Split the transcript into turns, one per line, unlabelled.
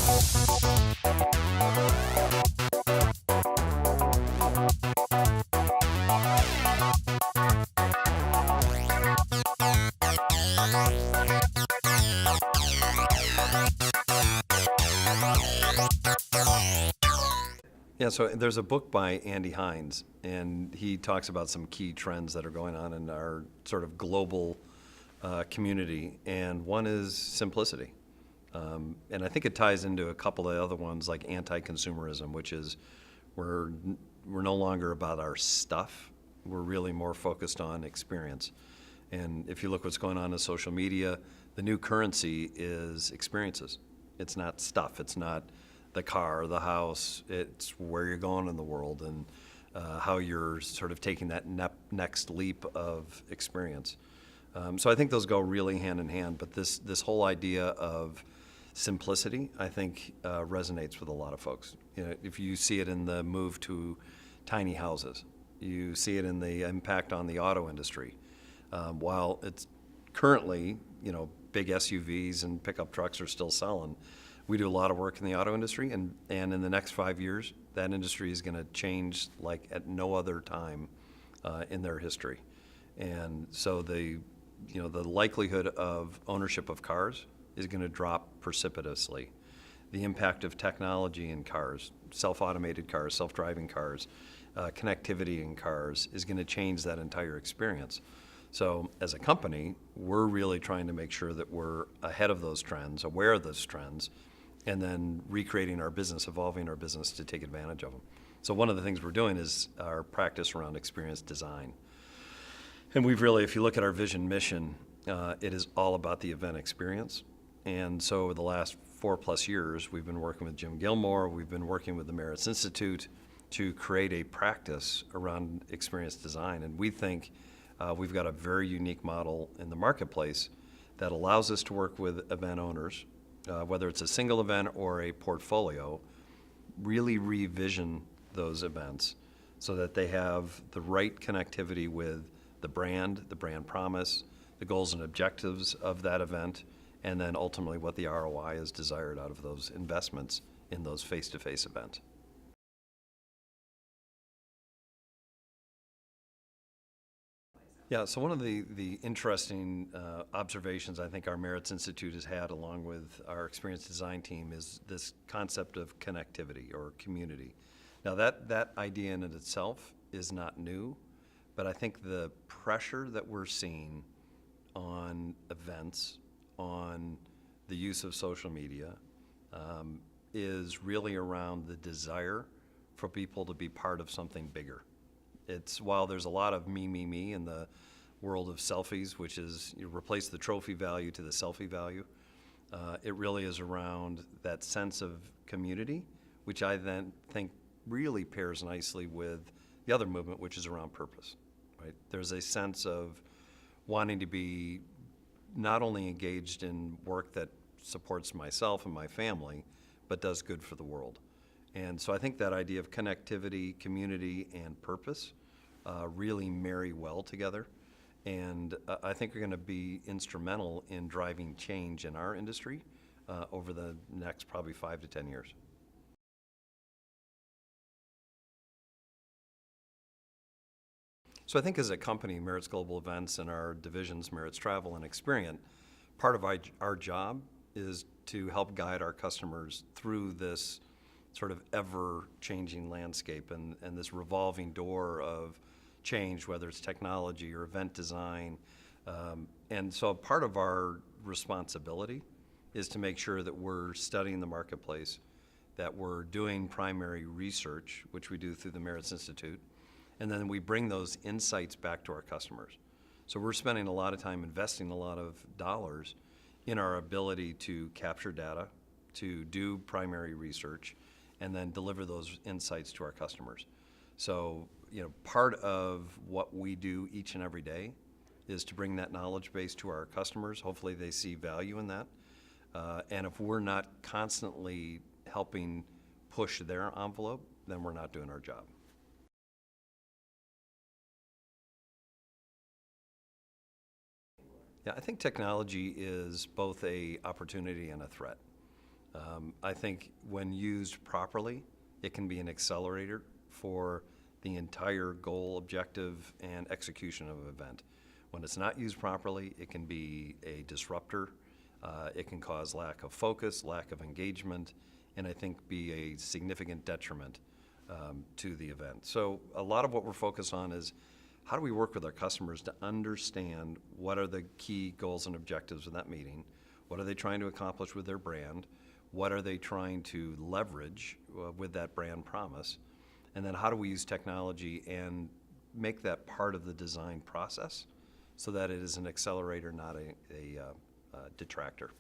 Yeah, so there's a book by Andy Hines, and he talks about some key trends that are going on in our sort of global community, and one is simplicity. And I think it ties into a couple of other ones like anti-consumerism, which is we're no longer about our stuff. We're really more focused on experience. And if you look what's going on in social media, the new currency is experiences. It's not stuff. It's not the car, the house. It's where you're going in the world and how you're sort of taking that next leap of experience. So I think those go really hand in hand. But this whole idea of simplicity, I think, resonates with a lot of folks. You know, if you see it in the move to tiny houses, you see it in the impact on the auto industry. While it's currently, you know, big SUVs and pickup trucks are still selling, we do a lot of work in the auto industry, and in the next 5 years, that industry is going to change like at no other time in their history. And so the likelihood of ownership of cars is going to drop precipitously. The impact of technology in cars, self-automated cars, self-driving cars, connectivity in cars is going to change that entire experience. So as a company, we're really trying to make sure that we're ahead of those trends, aware of those trends, and then recreating our business, evolving our business to take advantage of them. So one of the things we're doing is our practice around experience design. And we've really, if you look at our vision mission, it is all about the event experience. And so the last 4+ years, we've been working with Jim Gilmore, we've been working with the Maritz Institute to create a practice around experience design. And we think we've got a very unique model in the marketplace that allows us to work with event owners, whether it's a single event or a portfolio, really revision those events so that they have the right connectivity with the brand promise, the goals and objectives of that event, and then ultimately what the ROI is desired out of those investments in those face-to-face events. Yeah, so one of the interesting observations I think our Maritz Institute has had along with our experience design team is this concept of connectivity or community. Now that idea in it itself is not new, but I think the pressure that we're seeing on events, on the use of social media, is really around the desire for people to be part of something bigger. It's while there's a lot of me in the world of selfies, which is you replace the trophy value to the selfie value, it really is around that sense of community, which I then think really pairs nicely with the other movement, which is around purpose, right? There's a sense of wanting to be not only engaged in work that supports myself and my family, but does good for the world. And so I think that idea of connectivity, community, and purpose really marry well together. And I think are going to be instrumental in driving change in our industry over the next probably 5 to 10 years. So I think as a company, Maritz Global Events and our divisions, Maritz Travel and Experient, part of our job is to help guide our customers through this sort of ever-changing landscape and this revolving door of change, whether it's technology or event design. And so part of our responsibility is to make sure that we're studying the marketplace, that we're doing primary research, which we do through the Maritz Institute, and then we bring those insights back to our customers. So we're spending a lot of time investing a lot of dollars in our ability to capture data, to do primary research, and then deliver those insights to our customers. So, you know, part of what we do each and every day is to bring that knowledge base to our customers. Hopefully they see value in that. And if we're not constantly helping push their envelope, then we're not doing our job. Yeah, I think technology is both an opportunity and a threat. I think when used properly, it can be an accelerator for the entire goal, objective, and execution of an event. When it's not used properly, it can be a disruptor. It can cause lack of focus, lack of engagement, and I think be a significant detriment to the event. So a lot of what we're focused on is how do we work with our customers to understand what are the key goals and objectives of that meeting? What are they trying to accomplish with their brand? What are they trying to leverage with that brand promise? And then how do we use technology and make that part of the design process so that it is an accelerator, not a detractor?